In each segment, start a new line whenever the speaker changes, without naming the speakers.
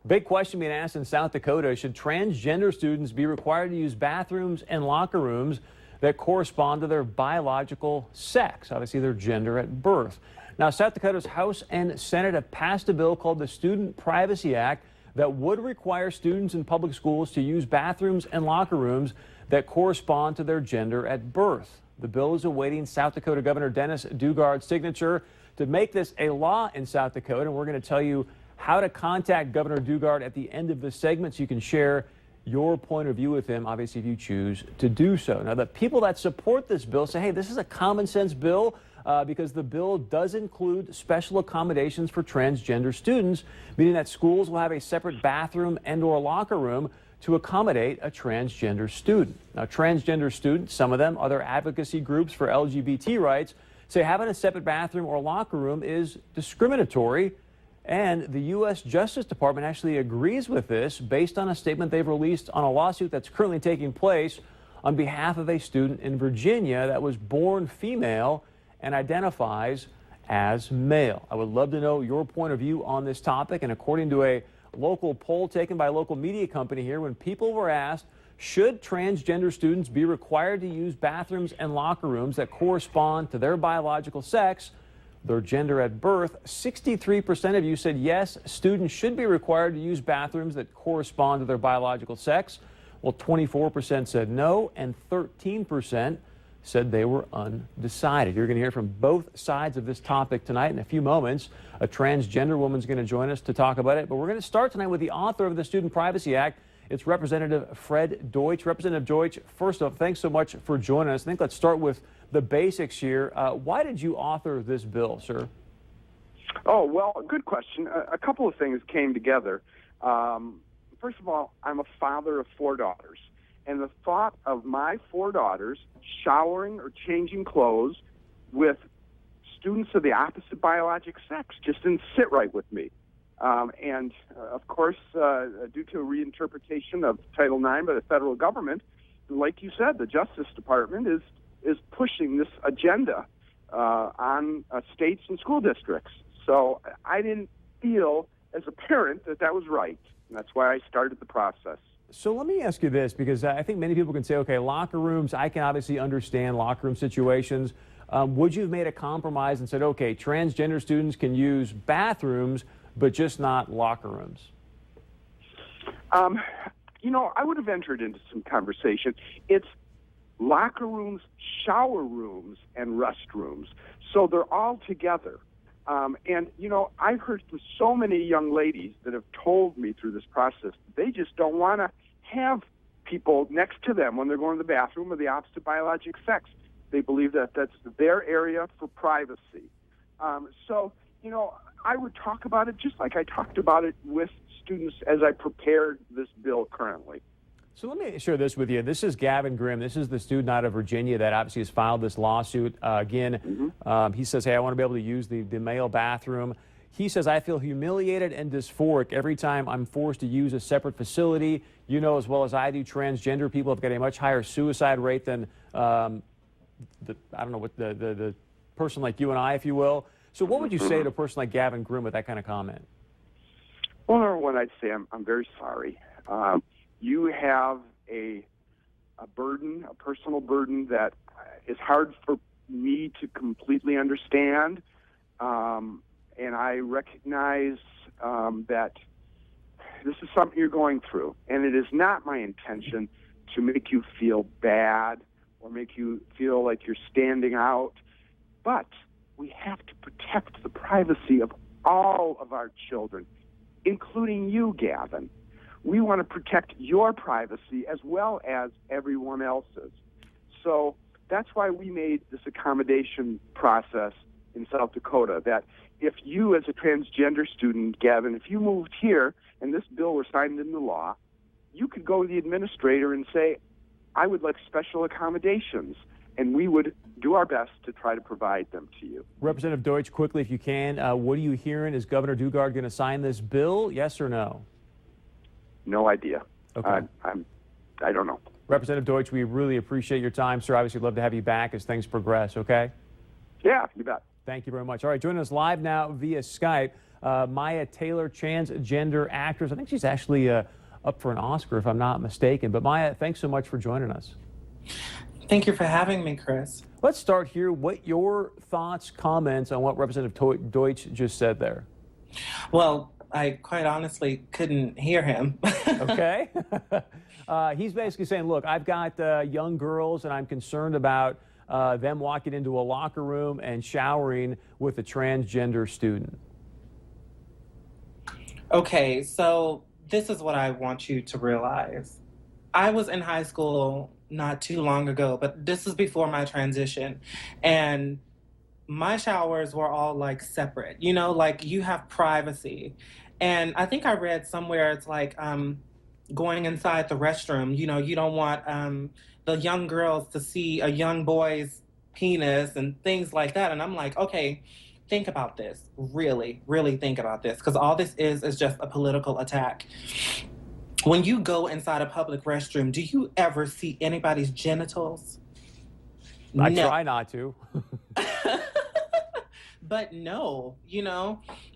Big question being asked in South Dakota. Should transgender students be required to use bathrooms and locker rooms that correspond to their biological sex, obviously their gender at birth? Now, South Dakota's House and Senate have passed a bill called the Student Privacy Act that would require students in public schools to use bathrooms and locker rooms that correspond to their gender at birth. The bill is awaiting South Dakota Governor Dennis Dugard's signature to make this a law in South Dakota, and we're going to tell you how to contact Governor Dugard at the end of this segment so you can share your point of view with him, obviously, if you choose to do so. Now, the people that support this bill say, hey, this is a common sense bill because the bill does include special accommodations for transgender students, meaning that schools will have a separate bathroom and or locker room to accommodate a transgender student. Now, transgender students, some of them, other advocacy groups for LGBT rights, say having a separate bathroom or locker room is discriminatory. And the U.S. Justice Department actually agrees with this based on a statement they've released on a lawsuit that's currently taking place on behalf of a student in Virginia that was born female and identifies as male. I would love to know your point of view on this topic. And according to a local poll taken by a local media company here, when people were asked, should transgender students be required to use bathrooms and locker rooms that correspond to their biological sex, their gender at birth, 63% of you said yes, students should be required to use bathrooms that correspond to their biological sex, while 24% said no, and 13% said they were undecided. You're going to hear from both sides of this topic tonight in a few moments. A transgender woman's going to join us to talk about it, but we're going to start tonight with the author of the Student Privacy Act. It's Representative Fred Deutsch. Representative Deutsch, first off, thanks so much for joining us. I think let's start with the basics here. Why did you author this bill, sir?
Oh, well, good question. A couple of things came together. First of all, I'm a father of 4 daughters, and the thought of my 4 daughters showering or changing clothes with students of the opposite biologic sex just didn't sit right with me. Of course, due to a reinterpretation of Title IX by the federal government, like you said, the Justice Department is pushing this agenda on states and school districts. So I didn't feel as a parent that that was right, and that's why I started the process.
So let me ask you this, because I think many people can say, okay, locker rooms, I can obviously understand locker room situations. Would you have made a compromise and said, okay, transgender students can use bathrooms, but just not locker rooms?
I would have entered into some conversation. It's locker rooms, shower rooms, and restrooms. So they're all together. I've heard from so many young ladies that have told me through this process, they just don't want to have people next to them when they're going to the bathroom of the opposite biologic sex. They believe that that's their area for privacy. I would talk about it just like I talked about it with students as I prepared this bill currently.
So let me share this with you. This is Gavin Grimm. This is the student out of Virginia that obviously has filed this lawsuit. He says, hey, I want to be able to use the male bathroom. He says, I feel humiliated and dysphoric every time I'm forced to use a separate facility. You know as well as I do, transgender people have got a much higher suicide rate than, the person like you and I, if you will. So what would you say to a person like Gavin Grimm with that kind of comment?
Well, number one, I'd say I'm very sorry. You have a burden, a personal burden that is hard for me to completely understand. And I recognize that this is something you're going through. And it is not my intention to make you feel bad or make you feel like you're standing out. But we have to protect the privacy of all of our children, including you, Gavin. We want to protect your privacy as well as everyone else's. So that's why we made this accommodation process in South Dakota, that if you as a transgender student, Gavin, if you moved here and this bill were signed into law, you could go to the administrator and say, I would like special accommodations, and we would do our best to try to provide them to you.
Representative Deutsch, quickly if you can, what are you hearing? Is Governor Dugard going to sign this bill, yes or no?
No idea.
Okay.
I don't know.
Representative Deutsch, we really appreciate your time, sir. Obviously, we'd love to have you back as things progress, okay?
Yeah, you bet.
Thank you very much. All right, joining us live now via Skype, Maya Taylor, transgender actress. I think she's actually up for an Oscar, if I'm not mistaken. But Maya, thanks so much for joining us.
Thank you for having me, Chris.
Let's start here. What your thoughts, comments on what Representative Deutsch just said there?
Well, I quite honestly couldn't hear him.
Okay. He's basically saying, look, I've got young girls and I'm concerned about them walking into a locker room and showering with a transgender student.
Okay, so this is what I want you to realize. I was in high school not too long ago, but this is before my transition. And my showers were all like separate, like you have privacy. And I think I read somewhere it's like going inside the restroom, you don't want the young girls to see a young boy's penis and things like that. And I'm like, okay, think about this. Really, really think about this. Because all this is just a political attack. When you go inside a public restroom, do you ever see anybody's genitals?
I try not to.
But no,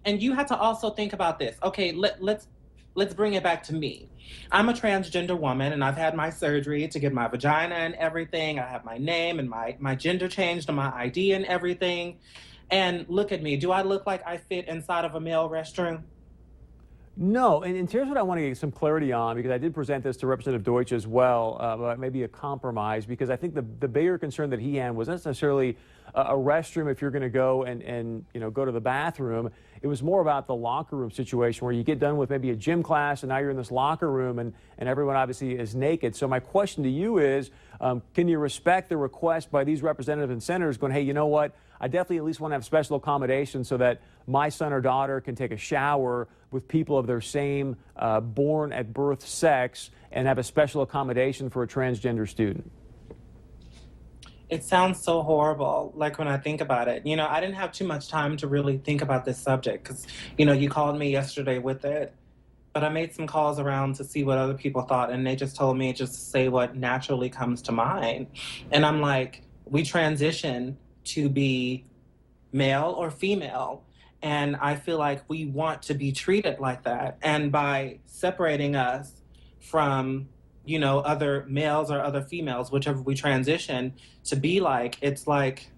and you have to also think about this. Okay, let's bring it back to me. I'm a transgender woman and I've had my surgery to get my vagina and everything. I have my name and my gender changed on my ID and everything. And look at me. Do I look like I fit inside of a male restroom?
No, and here's what I want to get some clarity on, because I did present this to Representative Deutsch as well, but maybe a compromise, because I think the bigger concern that he had was not necessarily a restroom if you're going to go and go to the bathroom. It was more about the locker room situation where you get done with maybe a gym class and now you're in this locker room and everyone obviously is naked. So my question to you is, can you respect the request by these representatives and senators going, hey, you know what? I definitely at least want to have special accommodations so that my son or daughter can take a shower with people of their same born at birth sex and have a special accommodation for a transgender student.
It sounds so horrible, like when I think about it. I didn't have too much time to really think about this subject because, you called me yesterday with it. But I made some calls around to see what other people thought, and they just told me just to say what naturally comes to mind. And I'm like, we transition to be male or female. And I feel like we want to be treated like that. And by separating us from, other males or other females, whichever we transition to be like, it's like,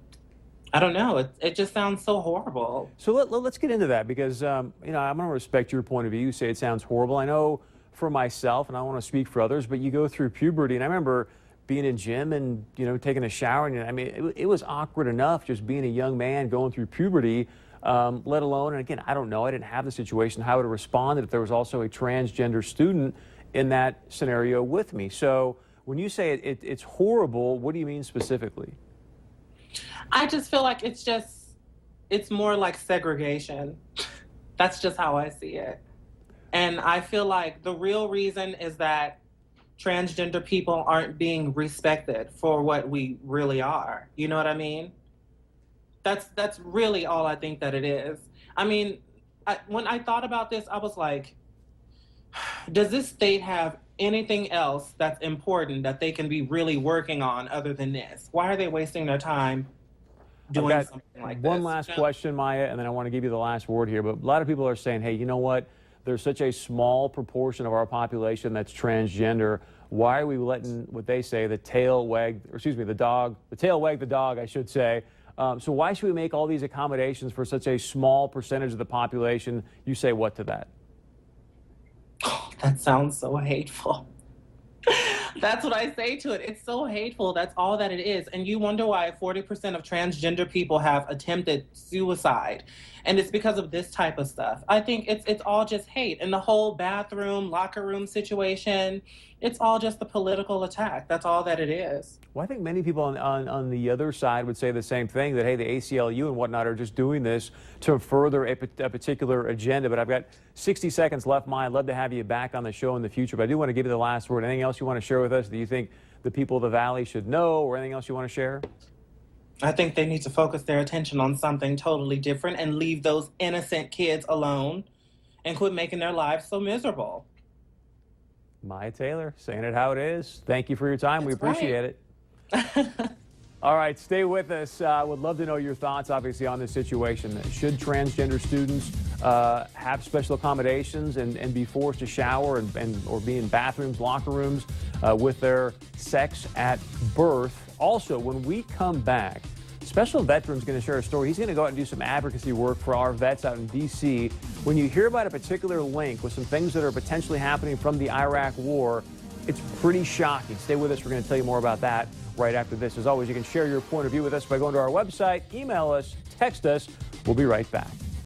I don't know. It just sounds so horrible.
So let's get into that because, I'm going to respect your point of view. You say it sounds horrible. I know for myself, and I don't want to speak for others, but you go through puberty. And I remember being in gym and, taking a shower. And I mean, it was awkward enough just being a young man going through puberty, let alone, and again, I don't know. I didn't have the situation. How I would have responded if there was also a transgender student in that scenario with me. So when you say it's horrible, what do you mean specifically?
I just feel like it's more like segregation. That's just how I see it. And I feel like the real reason is that transgender people aren't being respected for what we really are. You know what I mean? That's really all I think that it is. I mean, when I thought about this, I was like, does this state have anything else that's important that they can be really working on other than this? Why are they wasting their time doing something like this?
One last question, Maya, and then I want to give you the last word here. But a lot of people are saying, hey, you know what? There's such a small proportion of our population that's transgender. Why are we letting what they say the tail wag the dog, I should say. So why should we make all these accommodations for such a small percentage of the population? You say what to that?
Oh, that sounds so hateful. That's what I say to it. It's so hateful. That's all that it is. And you wonder why 40% of transgender people have attempted suicide. And it's because of this type of stuff. I think it's all just hate. And the whole bathroom, locker room situation, it's all just a political attack. That's all that it is.
Well, I think many people on the other side would say the same thing, that, hey, the ACLU and whatnot are just doing this to further a particular agenda. But I've got 60 seconds left, Maya. I'd love to have you back on the show in the future. But I do want to give you the last word. Anything else you want to share with us that you think the people of the Valley should know, or anything else you want to share?
I think they need to focus their attention on something totally different and leave those innocent kids alone and quit making their lives so miserable.
Maya Taylor, saying it how it is. Thank you for your time. We appreciate it. All right, stay with us. Would love to know your thoughts, obviously, on this situation. Should transgender students have special accommodations and be forced to shower or be in bathrooms, locker rooms with their sex at birth. Also, when we come back, Special Veteran's going to share a story. He's going to go out and do some advocacy work for our vets out in D.C. When you hear about a particular link with some things that are potentially happening from the Iraq War, it's pretty shocking. Stay with us. We're going to tell you more about that right after this. As always, you can share your point of view with us by going to our website, email us, text us. We'll be right back.